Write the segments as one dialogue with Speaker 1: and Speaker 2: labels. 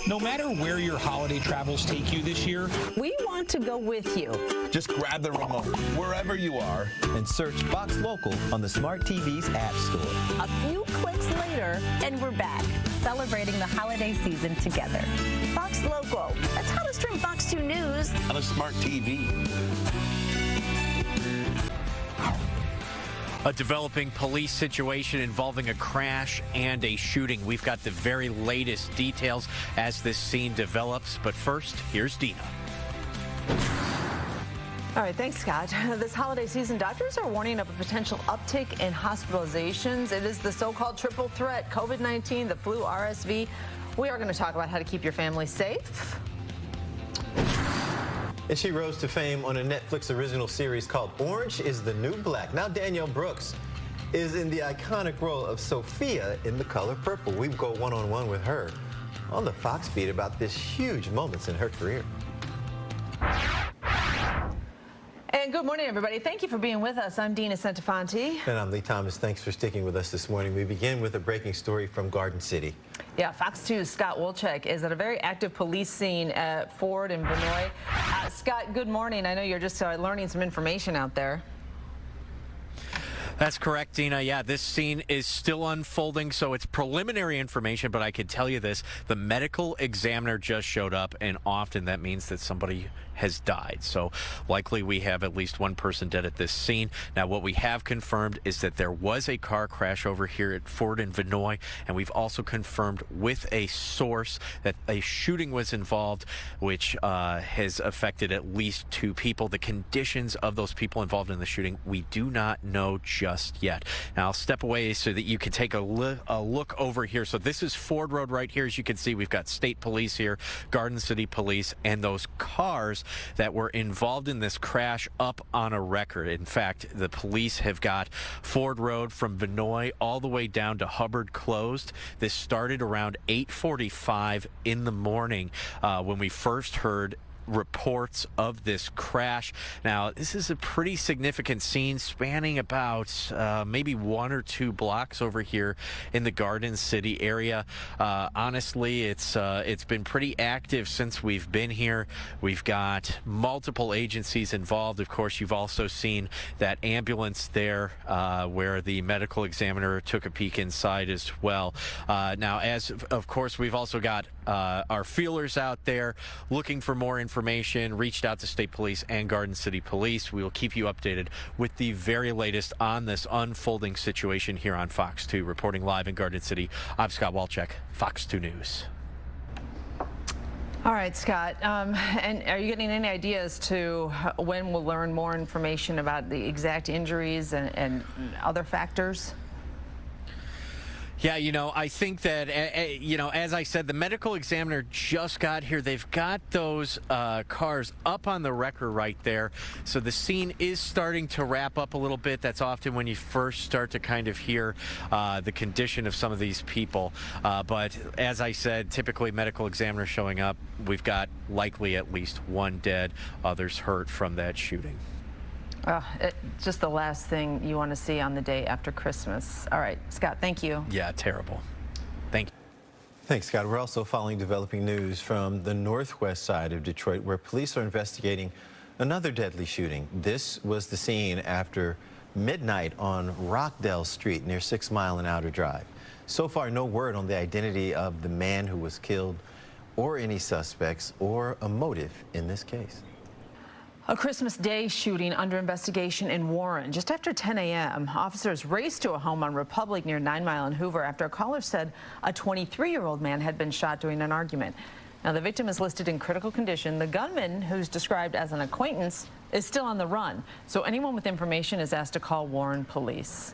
Speaker 1: No matter where your holiday travels take you this year,
Speaker 2: we want to go with you.
Speaker 3: Just grab the remote wherever you are
Speaker 4: and search Fox Local on the Smart TV's App Store.
Speaker 2: A few clicks later, and we're back, celebrating the holiday season together. Fox Local. That's how to stream Fox 2 News
Speaker 3: on a smart TV.
Speaker 5: A developing police situation involving a crash and a shooting. We've got the very latest details as this scene develops. But first, here's Dina.
Speaker 6: All right, thanks, Scott. This holiday season, doctors are warning of a potential uptick in hospitalizations. It is the so-called triple threat, COVID-19, the flu, RSV. We are going to talk about how to keep your family safe.
Speaker 4: And she rose to fame on a Netflix original series called Orange is the New Black. Now Danielle Brooks is in the iconic role of Sophia in The Color Purple. We go one-on-one with her on the Fox feed about this huge moments in her career.
Speaker 6: And good morning, everybody. Thank you for being with us. I'm Dina Centofanti.
Speaker 4: And I'm Lee Thomas. Thanks for sticking with us this morning. We begin with a breaking story from Garden City.
Speaker 6: Yeah, Fox 2's Scott Wolchek is at a very active police scene at Ford in Vinoy. Scott, good morning. I know you're just learning some information out there.
Speaker 5: That's correct, Dina. Yeah, this scene is still unfolding, so it's preliminary information, but I can tell you this. The medical examiner just showed up, and often that means that somebody has died. So likely we have at least one person dead at this scene. Now, what we have confirmed is that there was a car crash over here at Ford in Vinoy, and we've also confirmed with a source that a shooting was involved, which has affected at least 2 people. The conditions of those people involved in the shooting, we do not know just yet. Now, I'll step away so that you can take a look over here. So this is Ford Road right here. As you can see, we've got state police here, Garden City Police, and those cars that were involved in this crash up on a record. In fact, the police have got Ford Road from Vinoy all the way down to Hubbard closed. This started around 8:45 in the morning when we first heard reports of this crash. Now, this is a pretty significant scene spanning about maybe 1 or 2 blocks over here in the Garden City area. Honestly, it's been pretty active since we've been here. We've got multiple agencies involved. Of course, you've also seen that ambulance there where the medical examiner took a peek inside as well. Now, as of course, we've also got our feelers out there looking for more information, reached out to State Police and Garden City Police. We will keep you updated with the very latest on this unfolding situation here on Fox 2. Reporting live in Garden City, I'm Scott Wolchek, Fox 2 News.
Speaker 6: All right, Scott. And are you getting any ideas to when we'll learn more information about the exact injuries and other factors?
Speaker 5: Yeah, you know, I think that, you know, as I said, the medical examiner just got here. They've got those cars up on the record right there. So the scene is starting to wrap up a little bit. That's often when you first start to kind of hear the condition of some of these people. But as I said, typically medical examiner showing up. We've got likely at least 1 dead, others hurt from that shooting.
Speaker 6: Just the last thing you want to see on the day after Christmas. All right, Scott, thank you.
Speaker 5: Yeah, terrible. Thank you.
Speaker 4: Thanks, Scott. We're also following developing news from the northwest side of Detroit, where police are investigating another deadly shooting. This was the scene after midnight on Rockdale Street near 6 Mile and Outer Drive. So far, no word on the identity of the man who was killed or any suspects or a motive in this case.
Speaker 6: A Christmas Day shooting under investigation in Warren. Just after 10 a.m., officers raced to a home on Republic near 9 Mile and Hoover after a caller said a 23-year-old man had been shot during an argument. Now, the victim is listed in critical condition. The gunman, who's described as an acquaintance, is still on the run. So anyone with information is asked to call Warren Police.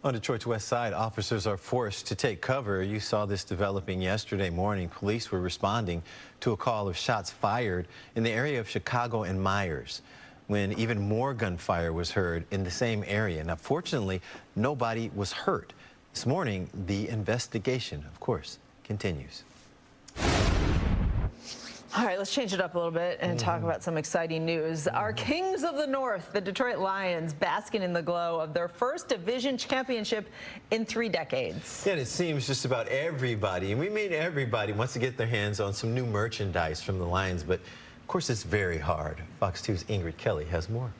Speaker 4: On Detroit's west side, officers are forced to take cover. You saw this developing yesterday morning. Police were responding to a call of shots fired in the area of Chicago and Myers when even more gunfire was heard in the same area. Now, fortunately, nobody was hurt. This morning, the investigation, of course, continues.
Speaker 6: All right, let's change it up a little bit and talk about some exciting news. Our Kings of the North, the Detroit Lions, basking in the glow of their first division championship in 3 decades.
Speaker 4: Yeah, and it seems just about everybody, and we mean everybody, wants to get their hands on some new merchandise from the Lions, but of course it's very hard. Fox 2's Ingrid Kelly has more.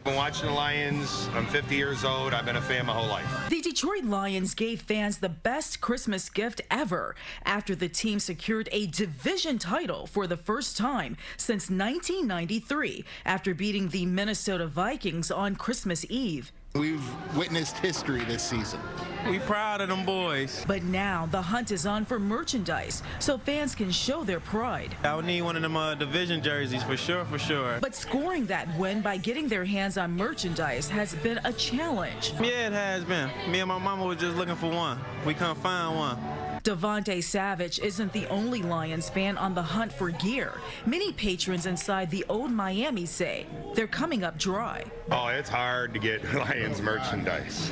Speaker 7: I've been watching the Lions. I'm 50 years old. I've been a fan my whole life.
Speaker 8: The Detroit Lions gave fans the best Christmas gift ever after the team secured a division title for the first time since 1993 after beating the Minnesota Vikings on Christmas Eve.
Speaker 9: We've witnessed history this season.
Speaker 10: We proud of them boys.
Speaker 8: But now the hunt is on for merchandise so fans can show their pride.
Speaker 10: I would need one of them division jerseys for sure, for sure.
Speaker 8: But scoring that win by getting their hands on merchandise has been a challenge.
Speaker 10: Yeah, it has been. Me and my mama was just looking for one. We couldn't find one.
Speaker 8: Devontae Savage isn't the only Lions fan on the hunt for gear. Many patrons inside the old Miami say they're coming up dry.
Speaker 7: Oh, it's hard to get Lions merchandise.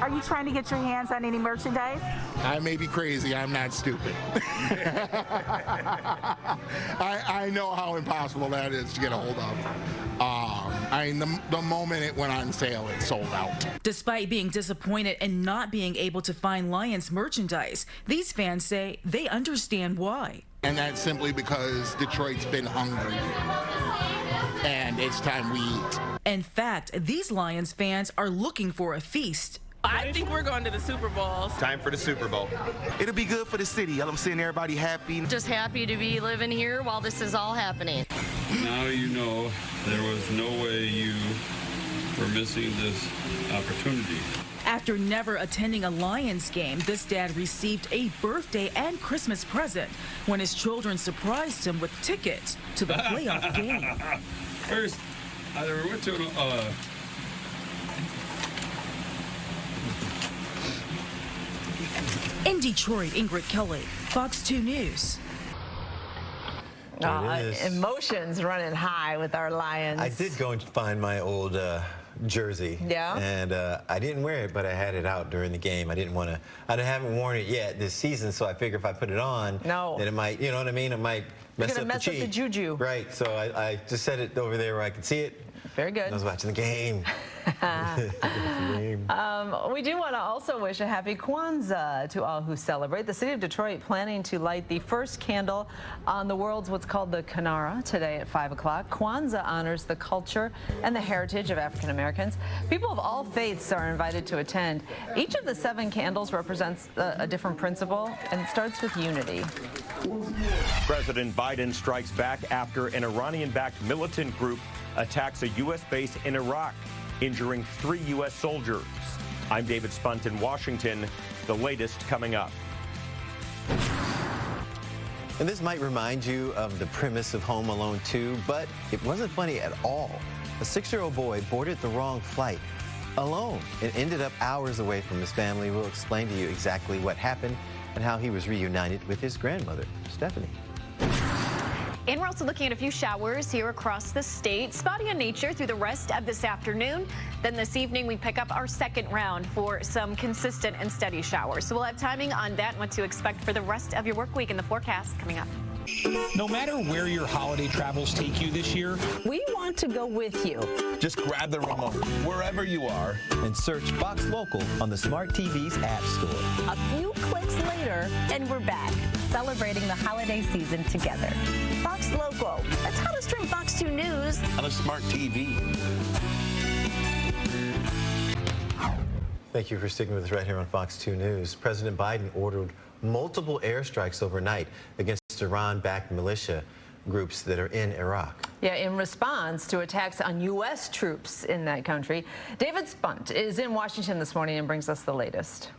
Speaker 2: Are you trying to get your hands on any merchandise?
Speaker 9: I may be crazy, I'm not stupid. I know how impossible that is to get a hold of. The moment it went on sale, it sold out.
Speaker 8: Despite being disappointed and not being able to find Lions merchandise, these fans say they understand why.
Speaker 9: And that's simply because Detroit's been hungry. And it's time we eat.
Speaker 8: In fact, these Lions fans are looking for a feast.
Speaker 11: I think we're going to the Super Bowl.
Speaker 7: Time for the Super Bowl.
Speaker 12: It'll be good for the city. I'm seeing everybody happy.
Speaker 11: Just happy to be living here while this is all happening.
Speaker 13: Now you know there was no way you were missing this opportunity.
Speaker 8: After never attending a Lions game, this dad received a birthday and Christmas present when his children surprised him with tickets to the playoff game.
Speaker 13: First, I went to
Speaker 8: In Detroit, Ingrid Kelly, Fox 2 News.
Speaker 6: Emotions running high with our Lions.
Speaker 4: I did go and find my old jersey.
Speaker 6: Yeah.
Speaker 4: And I didn't wear it, but I had it out during the game. I haven't worn it yet this season, so I figure if I put it on, then it might, you know what I mean? It might mess up the
Speaker 6: juju.
Speaker 4: Right. So I just set it over there where I could see it.
Speaker 6: Very good.
Speaker 4: I was watching the game.
Speaker 6: We do want to also wish a happy Kwanzaa to all who celebrate. The city of Detroit planning to light the first candle on the world's what's called the Kinara today at 5 o'clock. Kwanzaa honors the culture and the heritage of African Americans. People of all faiths are invited to attend. Each of the 7 candles represents a different principle, and it starts with unity.
Speaker 14: President Biden strikes back after an Iranian-backed militant group attacks a U.S. base in Iraq, injuring 3 U.S. soldiers. I'm David Spunt in Washington. The latest coming up.
Speaker 4: And this might remind you of the premise of Home Alone 2, but it wasn't funny at all. A 6-year-old boy boarded the wrong flight alone and ended up hours away from his family. We'll explain to you exactly what happened and how he was reunited with his grandmother, Stephanie.
Speaker 15: And we're also looking at a few showers here across the state. Spotty in nature through the rest of this afternoon. Then this evening, we pick up our second round for some consistent and steady showers. So we'll have timing on that and what to expect for the rest of your work week in the forecast coming up.
Speaker 1: No matter where your holiday travels take you this year,
Speaker 2: We want to go with you.
Speaker 3: Just grab the remote wherever you are
Speaker 4: and search Fox Local on the Smart TV's App Store.
Speaker 2: A few clicks later, and we're back, celebrating the holiday season together. Fox Local. That's how to stream Fox 2 News
Speaker 3: on a smart TV.
Speaker 4: Thank you for sticking with us right here on Fox 2 News. President Biden ordered multiple airstrikes overnight against Iran-backed militia groups that are in Iraq.
Speaker 6: Yeah, in response to attacks on U.S. troops in that country. David Spunt is in Washington this morning and brings us the latest.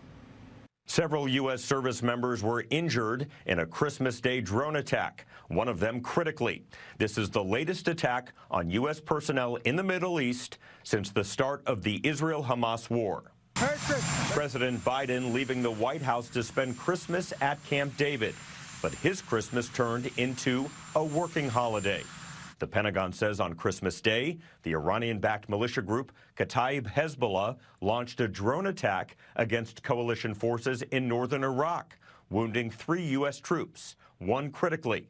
Speaker 14: Several U.S. service members were injured in a Christmas Day drone attack, one of them critically. This is the latest attack on U.S. personnel in the Middle East since the start of the Israel-Hamas war. President Biden leaving the White House to spend Christmas at Camp David, but his Christmas turned into a working holiday. The Pentagon says on Christmas Day, the Iranian-backed militia group Kataib Hezbollah launched a drone attack against coalition forces in northern Iraq, wounding 3 U.S. troops, 1 critically.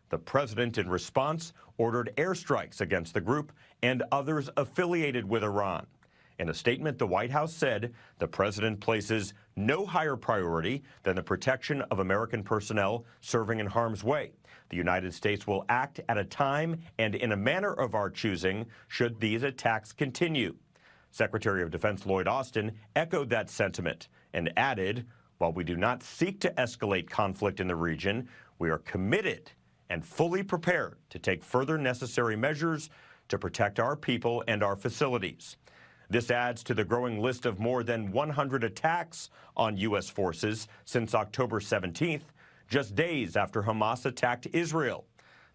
Speaker 14: The president, in response, ordered airstrikes against the group and others affiliated with Iran. In a statement, the White House said the president places no higher priority than the protection of American personnel serving in harm's way. The United States will act at a time and in a manner of our choosing should these attacks continue. Secretary of Defense Lloyd Austin echoed that sentiment and added, while we do not seek to escalate conflict in the region, we are committed and fully prepared to take further necessary measures to protect our people and our facilities. This adds to the growing list of more than 100 attacks on U.S. forces since October 17th, just days after Hamas attacked Israel.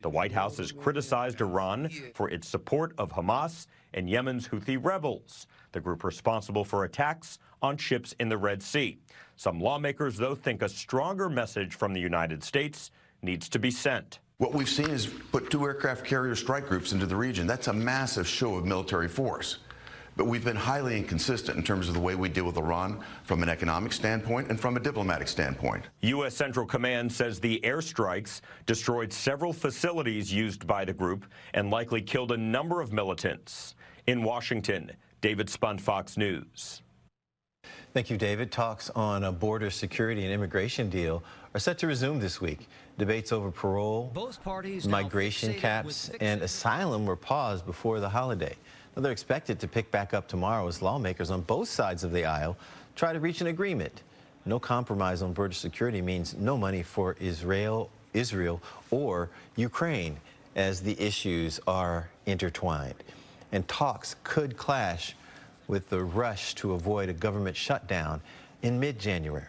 Speaker 14: The White House has criticized Iran for its support of Hamas and Yemen's Houthi rebels, the group responsible for attacks on ships in the Red Sea. Some lawmakers, though, think a stronger message from the United States needs to be sent.
Speaker 16: What we've seen is put 2 aircraft carrier strike groups into the region. That's a massive show of military force. But we've been highly inconsistent in terms of the way we deal with Iran from an economic standpoint and from a diplomatic standpoint.
Speaker 14: U.S. Central Command says the airstrikes destroyed several facilities used by the group and likely killed a number of militants. In Washington, David Spunt, Fox News.
Speaker 4: Thank you, David. Talks on a border security and immigration deal are set to resume this week. Debates over parole, migration caps, and asylum were paused before the holiday. Now, they're expected to pick back up tomorrow as lawmakers on both sides of the aisle try to reach an agreement. No compromise on border security means no money for Israel or Ukraine, as the issues are intertwined. And talks could clash with the rush to avoid a government shutdown in mid-January.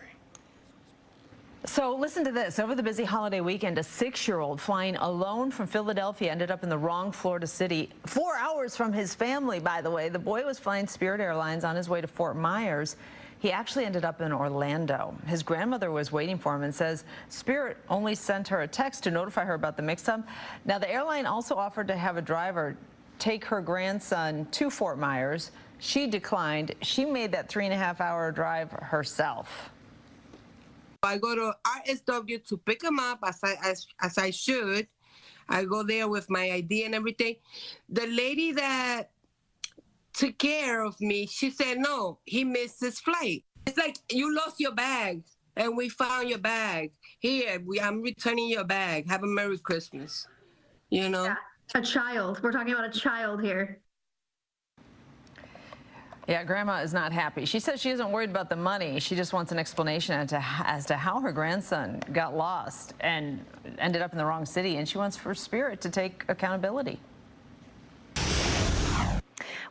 Speaker 6: So listen to this. Over the busy holiday weekend, a 6-year-old flying alone from Philadelphia ended up in the wrong Florida city, 4 hours from his family, by the way. The boy was flying Spirit Airlines on his way to Fort Myers. He actually ended up in Orlando. His grandmother was waiting for him and says Spirit only sent her a text to notify her about the mix-up. Now, the airline also offered to have a driver take her grandson to Fort Myers. She declined. She made that 3.5-hour drive herself.
Speaker 17: I go to RSW to pick him up as I should. I go there with my ID and everything. The lady that took care of me, she said, no, he missed his flight. It's like, you lost your bag and we found your bag. Here, I'm returning your bag. Have a Merry Christmas. You know?
Speaker 18: Yeah, a child. We're talking about a child here.
Speaker 6: Yeah, Grandma is not happy. She says she isn't worried about the money. She just wants an explanation as to how her grandson got lost and ended up in the wrong city, and she wants for Spirit to take accountability.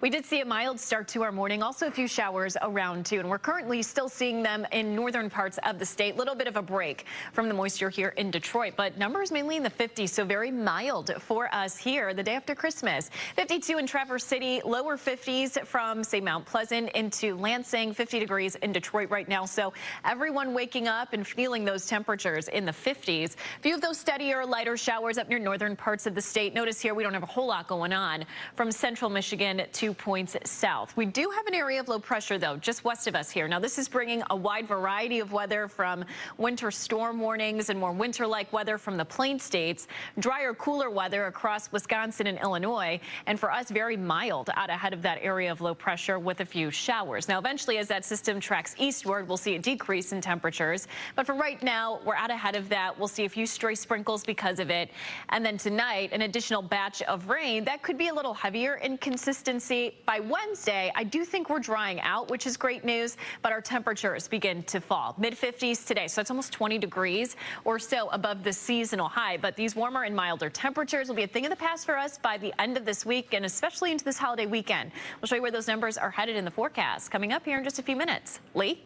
Speaker 15: We did see a mild start to our morning, also a few showers around too, and we're currently still seeing them in northern parts of the state. Little bit of a break from the moisture here in Detroit, but numbers mainly in the 50s, so very mild for us here the day after Christmas. 52 in Traverse City, lower 50s from, say, Mount Pleasant into Lansing, 50 degrees in Detroit right now. So everyone waking up and feeling those temperatures in the 50s. A few of those steadier, lighter showers up near northern parts of the state. Notice here we don't have a whole lot going on from central Michigan to points south. We do have an area of low pressure, though, just west of us here. Now, this is bringing a wide variety of weather from winter storm warnings and more winter-like weather from the plain states, drier, cooler weather across Wisconsin and Illinois, and for us, very mild out ahead of that area of low pressure with a few showers. Now, eventually, as that system tracks eastward, we'll see a decrease in temperatures. But for right now, we're out ahead of that. We'll see a few stray sprinkles because of it. And then tonight, an additional batch of rain that could be a little heavier in consistency. By Wednesday, I do think we're drying out, which is great news, but our temperatures begin to fall. Mid-50s today, so it's almost 20 degrees or so above the seasonal high. But these warmer and milder temperatures will be a thing of the past for us by the end of this week and especially into this holiday weekend. We'll show you where those numbers are headed in the forecast coming up here in just a few minutes. Lee?